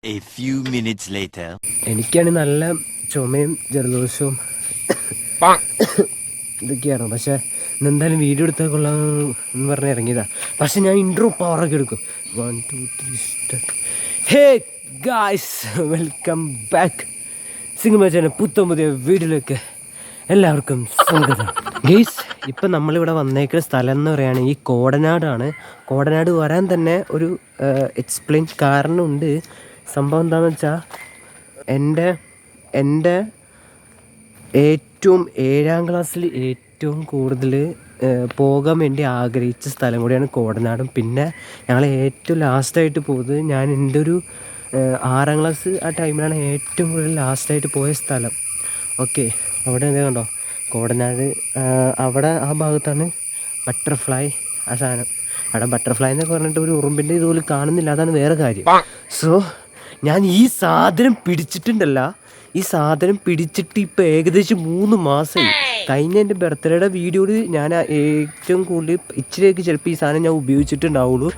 A few minutes later. എനിക്കാണ് നല്ല ചുമയും ജലദോഷവും ഇതൊക്കെയാണ്. പക്ഷേ ഇന്നെന്തായാലും വീഡിയോ എടുത്താൽ കൊള്ളാം എന്ന് പറഞ്ഞ് ഇറങ്ങിയതാണ്. പക്ഷെ ഞാൻ ഇൻട്രോ പവറൊക്കെ എടുക്കും. 1 2 3 start. Hey guys, welcome back സിംഗമേച്ചൻ്റെ പുതിയ വീഡിയോയിലേക്ക് എല്ലാവർക്കും സ്വാഗതം. ഗെയ്സ്, ഇപ്പം നമ്മളിവിടെ വന്നേക്കുന്ന സ്ഥലം എന്ന് പറയുകയാണെങ്കിൽ കോടനാടാണ്. കോടനാട് വരാൻ തന്നെ ഒരു എക്സ്പ്ലെയിൻ കാരണമുണ്ട്. സംഭവം എന്താണെന്ന് വെച്ചാൽ എൻ്റെ ഏറ്റവും 7ാം ക്ലാസ്സിൽ ഏറ്റവും കൂടുതൽ പോകാൻ വേണ്ടി ആഗ്രഹിച്ച സ്ഥലം കൂടിയാണ് കോടനാടും. പിന്നെ ഞങ്ങൾ ഏറ്റവും ലാസ്റ്റായിട്ട് പോയത് ഞാൻ എൻ്റെ ഒരു 6ാം ക്ലാസ് ആ ടൈമിലാണ് ഏറ്റവും കൂടുതൽ ലാസ്റ്റായിട്ട് പോയ സ്ഥലം. ഓക്കെ, അവിടെ എന്താ കണ്ടോ കോടനാട്, അവിടെ ആ ഭാഗത്താണ് ബട്ടർഫ്ലൈ ആ സാധനം. അവിടെ ബട്ടർഫ്ലൈ എന്നൊക്കെ പറഞ്ഞിട്ട് ഒരു ഉറുമ്പിൻ്റെ ഇതുപോലെ കാണുന്നില്ല, അതാണ് വേറെ കാര്യം. സോ ഞാൻ ഈ സാധനം പിടിച്ചിട്ടുണ്ടല്ല, ഈ സാധനം പിടിച്ചിട്ട് ഇപ്പോൾ ഏകദേശം 3 മാസമായി. കഴിഞ്ഞ എൻ്റെ ബർത്ത്ഡേയുടെ വീഡിയോയിൽ ഞാൻ ഏറ്റവും കൂടുതൽ ഇച്ചിരിയൊക്കെ ചിലപ്പോൾ ഈ സാധനം ഞാൻ ഉപയോഗിച്ചിട്ടുണ്ടാവുള്ളൂ.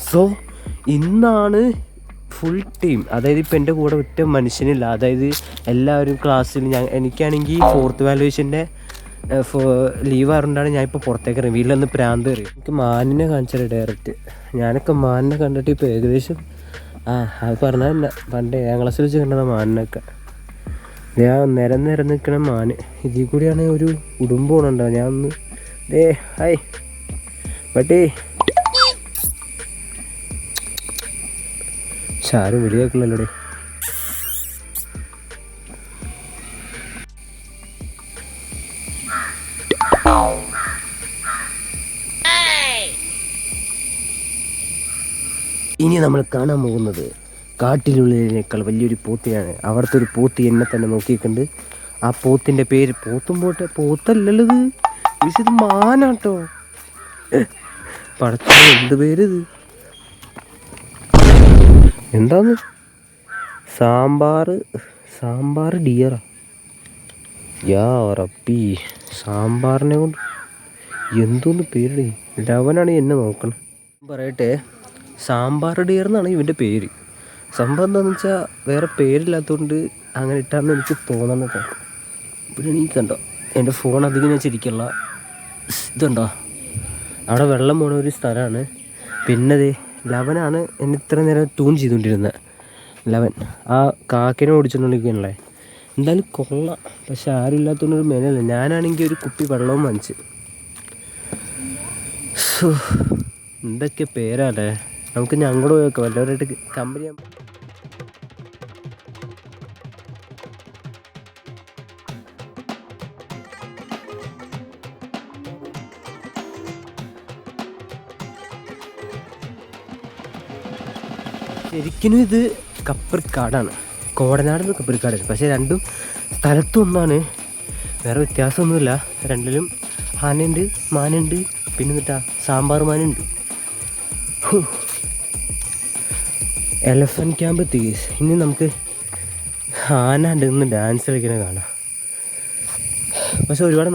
സോ ഇന്നാണ് ഫുൾ ടീം, അതായത് ഇപ്പോൾ എൻ്റെ കൂടെ ഒറ്റ മനുഷ്യനില്ല. അതായത് എല്ലാവരും ക്ലാസ്സിൽ എനിക്കാണെങ്കിൽ 4th വാല്യുവേഷൻ്റെ ലീവ് ആയതുകൊണ്ടാണ് ഞാൻ ഇപ്പോൾ പുറത്തേക്ക് ഇറങ്ങി. വീട്ടിലൊന്ന് പ്രാന്ത് കയറി. എനിക്ക് മാനിനെ കാണിച്ചാൽ ഡയറക്റ്റ്. ഞാനൊക്കെ മാനിനെ കണ്ടിട്ട് ഇപ്പോൾ ഏകദേശം അത് പറഞ്ഞാൽ പണ്ട് 7ാം ക്ലാസ്സിൽ വെച്ച് കണ്ടതാണ് മാനിനൊക്കെ. ഞാൻ നിരം നിൽക്കണ മാന് ഇതിൽ കൂടിയാണ് ഒരു ഉടുമ്പ് പോകണുണ്ടാവും. ഞാൻ ഒന്ന് ഹായ് ബട്ടേ ആരും വെളിയാക്കില്ലല്ലോടെ. ഇനി നമ്മൾ കാണാൻ പോകുന്നത് കാട്ടിലുള്ളതിനേക്കാൾ വലിയൊരു പോത്തിയാണ്. അവിടുത്തെ ഒരു പോത്തി എന്നെ തന്നെ നോക്കിയിട്ടുണ്ട്. ആ പോത്തിൻ്റെ പേര് പോത്തല്ലല്ലോ ഇത് മാനാട്ടോ. പടച്ച എന്ത് പേരിത്, എന്താന്ന്? സാമ്പാർ ഡിയറാ. യാ റബ്ബി, സാമ്പാറിനെ കൊണ്ട് എന്തോന്ന് പേര്. ലവനാണ് എന്നെ നോക്കണം. പറയട്ടെ, സാമ്പാർ ഡിയർ എന്നാണ് ഇവൻ്റെ പേര്. സംഭവം എന്താണെന്ന് വെച്ചാൽ വേറെ പേരില്ലാത്തതുകൊണ്ട് അങ്ങനെ ഇട്ടാന്ന് എനിക്ക് തോന്നുന്നത്. പിന്നെ നീ കണ്ടോ എൻ്റെ ഫോൺ അധികം വെച്ചിരിക്കുള്ള ഇതുണ്ടോ, അവിടെ വെള്ളം പോണ ഒരു സ്ഥലമാണ്. പിന്നെ ലവനാണ് എന്നെ ഇത്ര നേരം ട്യൂൺ ചെയ്തുകൊണ്ടിരുന്നത്. ലവൻ ആ കാക്കിനെ ഓടിച്ചുകൊണ്ടിരിക്കുകയാണല്ലേ. എന്തായാലും കൊള്ളാം, പക്ഷെ ആരും ഇല്ലാത്തതുകൊണ്ടൊരു മെനല്ല. ഞാനാണെങ്കിൽ ഒരു കുപ്പി വെള്ളവും വാങ്ങിച്ച്. എന്തൊക്കെ പേരല്ലേ. നമുക്ക് ഞങ്ങളോട് പോയേക്കാം വല്ലവരായിട്ട് കമ്പനി. ശരിക്കും ഇത് കപ്പർക്കാടാണ്, കോടനാടെന്ന് കപ്പർക്കാടാണ്. പക്ഷേ രണ്ടും സ്ഥലത്തും ഒന്നാണ്, വേറെ വ്യത്യാസമൊന്നുമില്ല. രണ്ടിലും ആനയുണ്ട്, മാനുണ്ട്, പിന്നെ എന്നിട്ടാ സാമ്പാർ മാനുണ്ട്. എലഫൻറ്റ് ക്യാമ്പ് തീസ്. ഇനി നമുക്ക് ആന ഉണ്ടെന്ന് ഡാൻസ് കളിക്കണ കാണാം. പക്ഷെ ഒരുപാട്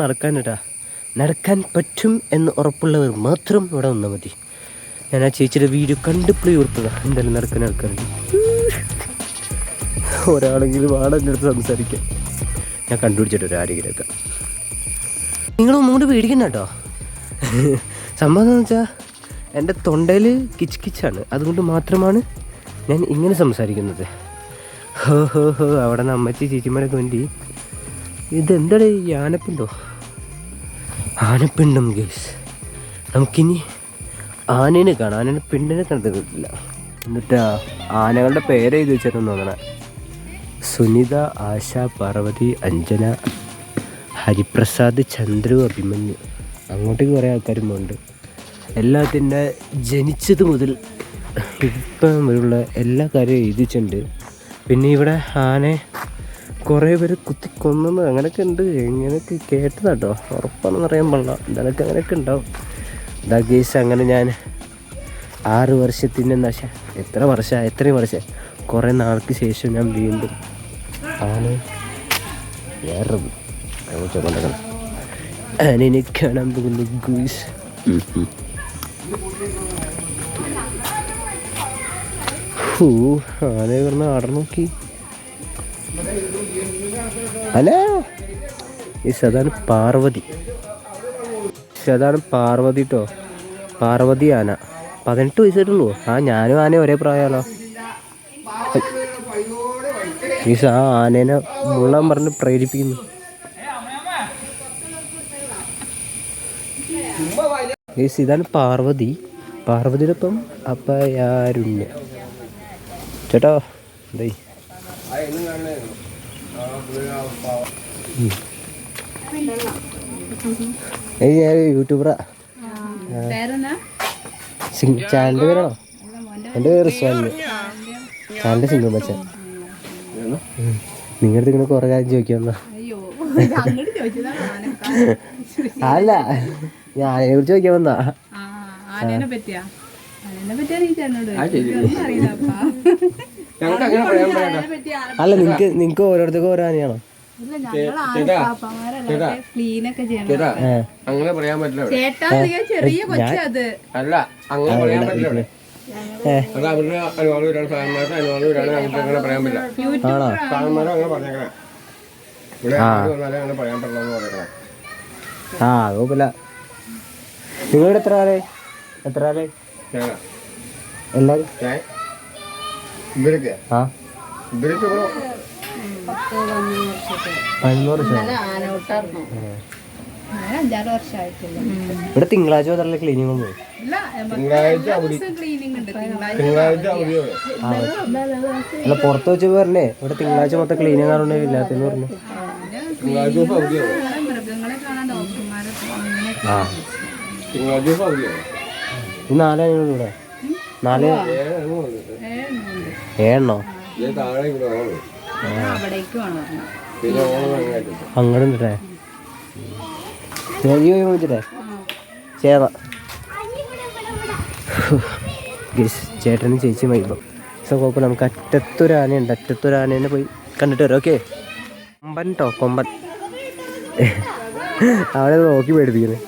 നടക്കാൻ പറ്റും എന്ന് ഉറപ്പുള്ളവർ മാത്രം ഇവിടെ വന്നാൽ മതി. ഞാൻ ആ ചേച്ചിയുടെ വീഡിയോ കണ്ടിപ്പിളി ഓർത്തതാണ്. എന്തായാലും നടക്കാൻ ഒരാളെങ്കിലും ആടെ എൻ്റെ അടുത്ത് സംസാരിക്കാം. ഞാൻ കണ്ടുപിടിച്ചിട്ട് ആരെങ്കിലുമൊക്കെ. നിങ്ങളൊന്നും കൂടി പേടിക്കണ്ട കേട്ടോ. സംഭവം എന്താണെന്ന് വെച്ചാൽ എൻ്റെ തൊണ്ടയിൽ കിച്ചാണ്, അതുകൊണ്ട് മാത്രമാണ് ഞാൻ ഇങ്ങനെ സംസാരിക്കുന്നത്. ഹോ അവിടെ നിന്ന് അമ്മച്ചി ചേച്ചിമാരൊക്കെ വേണ്ടി. ഇതെന്താണ് ഈ ആനപ്പിണ്ടം ഗേസ്. നമുക്കിനി ആനേനെ കാണാം. ആനേനെ പിണ്ടിനെ കണ്ടിട്ടില്ല. എന്നിട്ട് ആനകളുടെ പേര് എഴുതി വെച്ചിരുന്നു നോക്കണേ. സുനിത, ആശ, പാർവതി, അഞ്ജന, ഹരിപ്രസാദ്, ചന്ദ്രു, അഭിമന്യു. അങ്ങോട്ടേക്ക് കുറേ ആൾക്കാരും ഉണ്ട്. എല്ലാത്തിൻ്റെ ജനിച്ചത് മുതൽ ഇപ്പം വരെയുള്ള എല്ലാ കാര്യവും എഴുതിച്ചിട്ടുണ്ട്. പിന്നെ ഇവിടെ ആനെ കുറേ പേര് കുത്തിക്കൊന്നു അങ്ങനെയൊക്കെ ഉണ്ട്. എങ്ങനെയൊക്കെ കേട്ടതാട്ടോ, ഉറപ്പാണെന്ന് അറിയാൻ പാടില്ല. എന്തായാലും അങ്ങനെയൊക്കെ ഉണ്ടാവും. ഇതാ കേസ്. അങ്ങനെ ഞാൻ 6 വർഷത്തിൻ്റെ എത്രയും വർഷം കുറേ നാൾക്ക് ശേഷം ഞാൻ വീണ്ടും ആനയെ കാണാൻ പോകുന്നു ഗൂസ്. ആനയെ പറഞ്ഞ ആടർ നോക്കി. ഹലോ, അതാണ് പാർവതി. അതാണ് പാർവതി കേട്ടോ, പാർവതി ആന. 18 വയസ്സായിട്ടുള്ളൂ. ഞാനും ആനയും ഒരേ പ്രായമല്ലോ. ആ ആനേനെ മുള്ളാൻ പറഞ്ഞ് പ്രേരിപ്പിക്കുന്നു. ഇതാണ് പാർവതി. പാർവതിയുടെ ഒപ്പം അപ്പയാരുണ്യ ചേട്ടാ. എന്തേ ഞാൻ യൂട്യൂബറാ. ചാനലിൻ്റെ പേരാണോ? എൻ്റെ പേര് റിസ്വാൻ. ചാനലിൻ്റെ സിംഗം മച്ചാൻ. നിങ്ങളുടെ അടുത്ത് ഇങ്ങനെ കുറേ കാര്യം ചോദിക്കാമെന്നാ. അല്ല, ഞാനെ കുറിച്ച് ചോദിക്കാൻ വന്നാ. അല്ല, നിങ്ങക്ക് ഓരോരുത്തർക്കും ഓരോ ആനയാണോ? അങ്ങനെ പറയാൻ പറ്റില്ല. അല്ല, അങ്ങനെ പറയാൻ പറ്റില്ല. അത് അവരുടെ അനുവാദം സാധനമായിട്ട് അനുവാദം അങ്ങനെ പറയാൻ പറ്റില്ല. സാധനമാരും അങ്ങനെ പറഞ്ഞേക്കണേ. ഇവിടെ അങ്ങനെ പറയാൻ പറ്റില്ലെന്ന് പറയണേ. കുഴപ്പമില്ല. നിങ്ങളുടെ എത്ര ആളെ എല്ലാവരും? ഇവരൊക്കെ 5-6 വർഷമായിട്ടില്ല. ഇവിടെ തിങ്കളാഴ്ച മുതലുള്ള ക്ലീനിങ് പോയി. അല്ല, പുറത്ത് വെച്ച് പറഞ്ഞേ ഇവിടെ തിങ്കളാഴ്ച മൊത്തം ക്ലീനിങ് ആണോ ഇല്ലാത്തെന്ന് പറഞ്ഞു. ഈ 4 ആനകളും ഇവിടെ 4 ഏഴെണ്ണോ അങ്ങോട്ടുണ്ടേ. ചോദിച്ചിട്ടേ ചേട്ടനും ചേച്ചി വൈബം. കുഴപ്പമില്ല. നമുക്ക് അറ്റത്തൊരു ആനയുണ്ട്. അറ്റത്തൊരു ആനേനെ പോയി കണ്ടിട്ട് വരാം. ഓക്കെ. കൊമ്പൻ കേട്ടോ, കൊമ്പൻ. അവിടെ നോക്കി പേടിപ്പിക്കുന്നത്.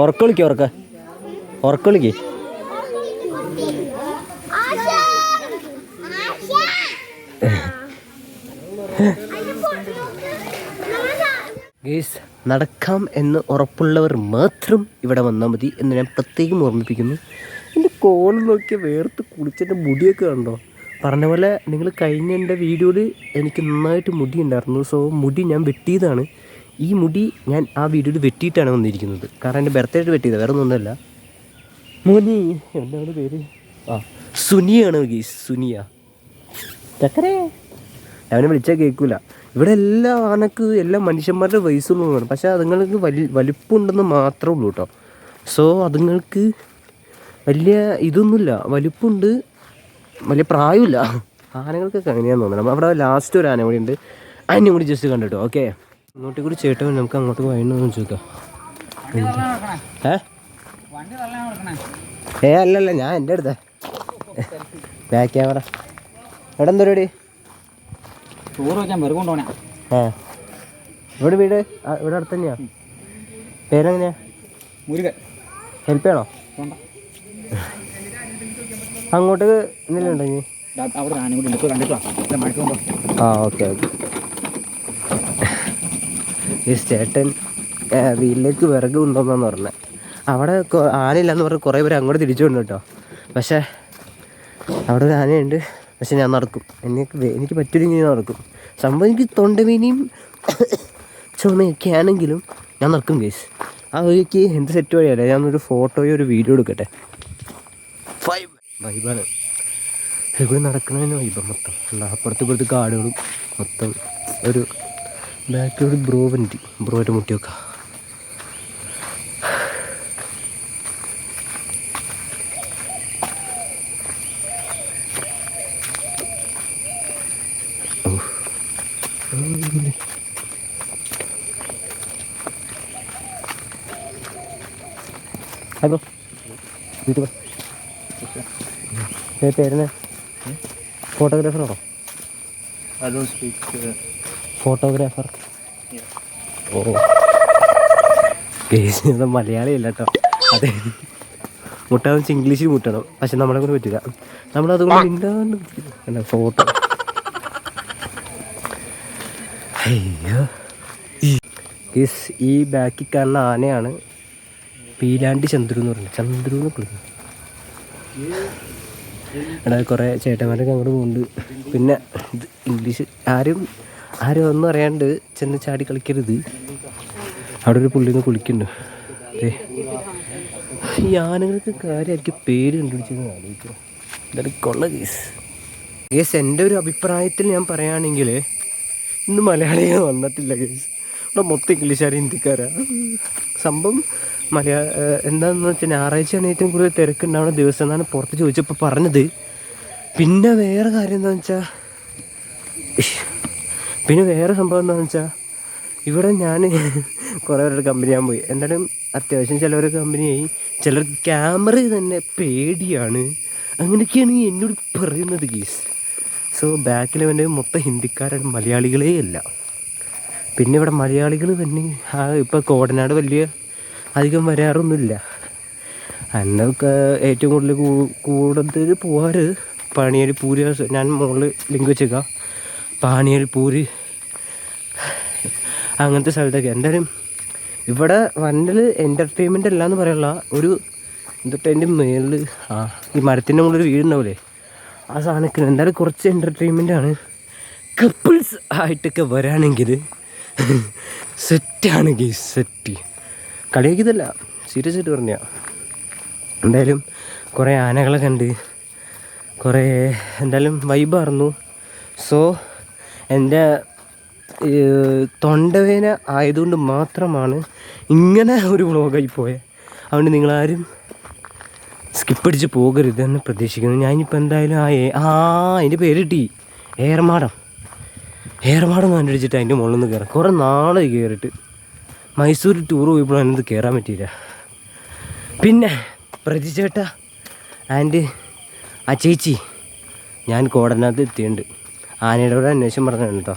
ഉറക്കളിക്ക് ഉറക്കളിക്ക്. ഗയ്സ്, നടക്കാം എന്ന് ഉറപ്പുള്ളവർ മാത്രം ഇവിടെ വന്നാൽ മതി എന്ന് ഞാൻ പ്രത്യേകം ഓർമ്മിപ്പിക്കുന്നു. എൻ്റെ കോളം നോക്കിയാൽ വേർത്ത് കുളിച്ചെൻ്റെ മുടിയൊക്കെ കണ്ടോ. പറഞ്ഞ പോലെ നിങ്ങൾ കഴിഞ്ഞ എൻ്റെ വീഡിയോയിൽ എനിക്ക് നന്നായിട്ട് മുടി ഉണ്ടായിരുന്നു. സോ മുടി ഞാൻ വെട്ടിയതാണ്. ഈ മുടി ഞാൻ ആ വീഡിയോയിൽ വെട്ടിയിട്ടാണ് വന്നിരിക്കുന്നത്. കാരണം എൻ്റെ ബർത്ത്ഡേ ആയിട്ട് വെട്ടിയതാണ്, വേറെ ഒന്നുമല്ല. മോനി എന്താണ് പേര്? സുനിയാണ് ഗയ്സ്, സുനിയ. ചക്കരേ അവനെ വിളിച്ചാൽ കേൾക്കില്ല. ഇവിടെ എല്ലാ ആനക്ക് എല്ലാ മനുഷ്യന്മാരുടെ വയസ്സുള്ളതാണ്. പക്ഷേ അതുങ്ങൾക്ക് വലിപ്പമുണ്ടെന്ന് മാത്രമേ ഉള്ളൂ കേട്ടോ. സോ അതുങ്ങൾക്ക് വലിയ ഇതൊന്നുമില്ല, വലിപ്പമുണ്ട്, വലിയ പ്രായമില്ല. ആനകൾക്കൊക്കെ അങ്ങനെയാണെന്ന് തോന്നുന്നത്. അവിടെ ലാസ്റ്റ് ഒരു ആന കൂടി ഉണ്ട്, അതിനെ കൂടി ജസ്റ്റ് കണ്ടിട്ടോ. ഓക്കെ, ഇങ്ങോട്ട് കൂടി ചേട്ടൻ നമുക്ക് അങ്ങോട്ട് വഴിന്ന് ചോദിക്കാം. അല്ലല്ല, ഞാൻ എൻ്റെ അടുത്ത ബാക്ക് ക്യാമറ. എവിടെ എന്തോ പരിപാടി? ഇവിടെ വീട് ഇവിടെ അടുത്ത് തന്നെയാ? പേരെങ്ങനെയാ? ഹെൽപ്പ് ചെയ്യണോ? അങ്ങോട്ട് എന്തെങ്കിലും ഉണ്ടോ ഇനി? ഓക്കെ. ഈ ചേട്ടൻ വീട്ടിലേക്ക് വിറക് ഉണ്ടോന്നാന്ന് പറഞ്ഞത്. അവിടെ ആനയില്ലാന്ന് പറഞ്ഞ് കുറേ പേര് അങ്ങോട്ട് തിരിച്ചു വന്നു കേട്ടോ. പക്ഷേ അവിടെ ഒരു ആനയുണ്ട്. പക്ഷെ ഞാൻ നടക്കും, എനിക്ക് പറ്റില്ലെങ്കിൽ ഞാൻ നടക്കും. സംഭവം എനിക്ക് തൊണ്ടവേനയും ചുമയൊക്കെ ആണെങ്കിലും ഞാൻ നടക്കും ഗൈസ്. ആ വഴിക്ക് എന്ത് സെറ്റ് വഴിയല്ല, ഞാനൊരു ഫോട്ടോയോ ഒരു വീഡിയോ എടുക്കട്ടെ. വൈബാണ് ഇവിടെ നടക്കുന്നതിന് വൈബ് മൊത്തം. അപ്പുറത്ത് കാടുകളും മൊത്തം. ഒരു ബാക്കിലൊരു ബ്രോയിട്ട് മുട്ടി വെക്കാം. ഹലോ യൂട്യൂബർ പേരെന്നാ? ഫോട്ടോഗ്രാഫറാണോ? ഫോട്ടോഗ്രാഫർ ഓ കേസ് മലയാളി അല്ല കേട്ടോ. അതെ, മുട്ടാന്ന് വെച്ചാൽ ഇംഗ്ലീഷിൽ മുട്ടണം. പക്ഷെ നമ്മളെ കൊണ്ട് പറ്റില്ല. നമ്മളതുകൊണ്ട് മിണ്ടാണ്ട് ഫോട്ടോ. അയ്യോ, ഈ ബാക്കിൽ കാണുന്ന ആനയാണ് പീലാണ്ടി ചന്ദ്രു എന്ന് പറയുന്നത്. ചന്ദ്രു എന്ന് വിളിക്കുന്നു. അവിടെ കുറേ ചേട്ടന്മാരൊക്കെ അങ്ങോട്ട് പോകുന്നുണ്ട്. പിന്നെ ഇത് ഇംഗ്ലീഷ് ആരും ഒന്നും അറിയാണ്ട് ചെന്ന് ചാടി കളിക്കരുത്. അവിടെ ഒരു പുള്ളിന്ന് കുളിക്കുന്നുണ്ട്. അതെ, ഈ ആനകൾക്ക് കാര്യമായിരിക്കും പേര് കണ്ടുപിടിച്ചെന്ന് ആലോചിക്കുക. ഇതൊരു കൊള്ള കേസ്. എൻ്റെ ഒരു അഭിപ്രായത്തിൽ ഞാൻ പറയുകയാണെങ്കിൽ ഇന്ന് മലയാളികൾ വന്നിട്ടില്ല കേസ്. ഇവിടെ മൊത്തം ഇംഗ്ലീഷുകാർ, ഹിന്ദിക്കാരാ സംഭവം. എന്താണെന്ന് വെച്ചാൽ ഞായറാഴ്ചയാണ് ഏറ്റവും കൂടുതൽ തിരക്കുണ്ടാവുന്ന ദിവസം എന്നാണ് പുറത്ത് ചോദിച്ചപ്പോൾ പറഞ്ഞത്. പിന്നെ വേറെ കാര്യം എന്താണെന്ന് വെച്ചാൽ സംഭവം എന്താണെന്ന് വെച്ചാൽ ഇവിടെ ഞാൻ കുറേ പേരുടെ കമ്പനി ഞാൻ പോയി. എന്തായാലും അത്യാവശ്യം ചിലവരുടെ കമ്പനിയായി. ചിലർ ക്യാമറ തന്നെ പേടിയാണ്. അങ്ങനെയൊക്കെയാണ് എന്നോട് പറയുന്നത് കേസ്. സോ ബാക്കിൽ വേണ്ട മൊത്തം ഹിന്ദിക്കാരാണ്, മലയാളികളേ അല്ല. പിന്നെ ഇവിടെ മലയാളികൾ തന്നെ ഇപ്പോൾ കോടനാട് വലിയ അധികം വരാറൊന്നുമില്ല. എന്നൊക്കെ ഏറ്റവും കൂടുതൽ പോവാറ് പാണിയേരിപ്പൂര്. ഞാൻ മുകളിൽ ലിങ്ക് വെച്ചേക്കാം. പാണിയേരിപ്പൂര് അങ്ങനത്തെ സ്ഥലത്തൊക്കെ. എന്തായാലും ഇവിടെ വണ്ടൽ എൻ്റർടൈൻമെൻ്റ് അല്ല എന്ന് പറയാനുള്ള ഒരു അതിൻ്റെ മേളിൽ ഈ മരത്തിൻ്റെ മുകളിൽ വീടുണ്ടാവില്ലേ, ആ സാധനത്തിന് എന്തായാലും കുറച്ച് എൻ്റർടൈൻമെൻറ്റാണ്. കപ്പിൾസ് ആയിട്ടൊക്കെ വരാണെങ്കിൽ സെറ്റാണ് ഗെയ്സ്, സെറ്റ്. കളിയാക്കിയതല്ല, സീരിയസ് ആയിട്ട് പറഞ്ഞ. എന്തായാലും കുറേ ആനകളെ കണ്ട് കുറേ എന്തായാലും വൈബായിരുന്നു. സോ എൻ്റെ തൊണ്ടവേന ആയതുകൊണ്ട് മാത്രമാണ് ഇങ്ങനെ ഒരു വ്ളോഗായി പോയത്. അതുകൊണ്ട് നിങ്ങളാരും സ്കിപ്പടിച്ച് പോകരുത് എന്ന് പ്രതീക്ഷിക്കുന്നു. ഞാനിപ്പോൾ എന്തായാലും അതിൻ്റെ പേര് കിട്ടി, ഏർമാടം കണ്ടുപിടിച്ചിട്ട് അതിൻ്റെ മുകളിൽ നിന്ന് കയറാം. കുറേ നാളായി കയറിയിട്ട്. മൈസൂർ ടൂർ പോയപ്പോൾ അതിനകത്ത് കയറാൻ പറ്റിയില്ല. പിന്നെ പ്രതിചേട്ട ആൻഡ് ആ ചേച്ചി ഞാൻ കോടനകത്ത് എത്തിയിട്ടുണ്ട്. ആനയുടെ കൂടെ അന്വേഷണം പറഞ്ഞതാണ് കേട്ടോ.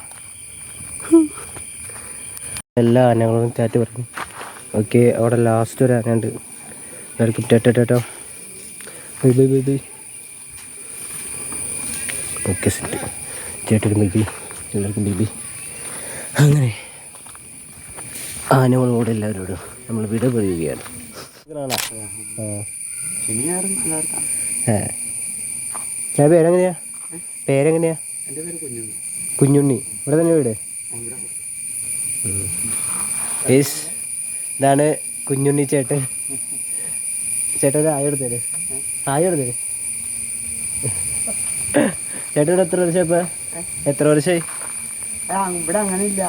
എല്ലാ ആനകളും കാറ്റ് പറഞ്ഞു. ഓക്കെ, അവിടെ ലാസ്റ്റ് ഒരു ആനയുണ്ട്. എല്ലാവർക്കും ടാറ്റോ. ബൈ. Okay, set. ചേട്ടൻ ബൈബി, എല്ലാവർക്കും ബൈബി. അങ്ങനെ ആനകളോട് എല്ലാവരോടും നമ്മൾ വിട പറയുകയാണ്. പേരെങ്ങനെയാ? കുഞ്ഞുണ്ണി. ഇവിടെ തന്നെ വീട്? ഇതാണ് കുഞ്ഞുണ്ണി ചേട്ടൻ. ചേട്ടൻ ആയെടുത്തേര്. ചേട്ടൻ എത്ര വർഷം? എത്ര വർഷമായി? ഇവിടെ അങ്ങനെ ഇല്ല.